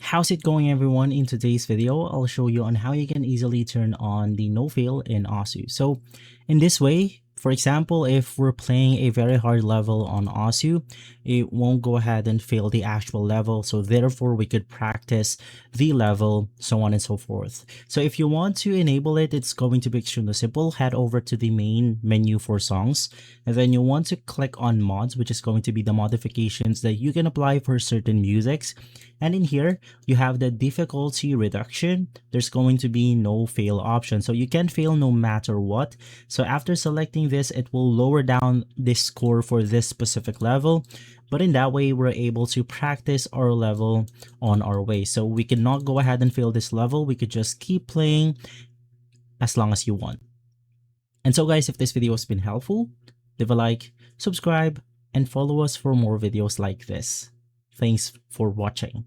How's it going, everyone? In today's video, I'll show you on how you can easily turn on the no fail in OSU. So in this way, for example, if we're playing a very hard level on OSU, it won't go ahead and fail the actual level. So therefore we could practice the level, so on and so forth. So if you want to enable it, it's going to be extremely simple. Head over to the main menu for songs, and then you want to click on mods, which is going to be the modifications that you can apply for certain musics. And in here, you have the difficulty reduction. There's going to be no fail option. So you can fail no matter what. So after selecting this, it will lower down the score for this specific level. But in that way, we're able to practice our level on our way. So we cannot go ahead and fail this level. We could just keep playing as long as you want. And so guys, if this video has been helpful, leave a like, subscribe, and follow us for more videos like this. Thanks for watching.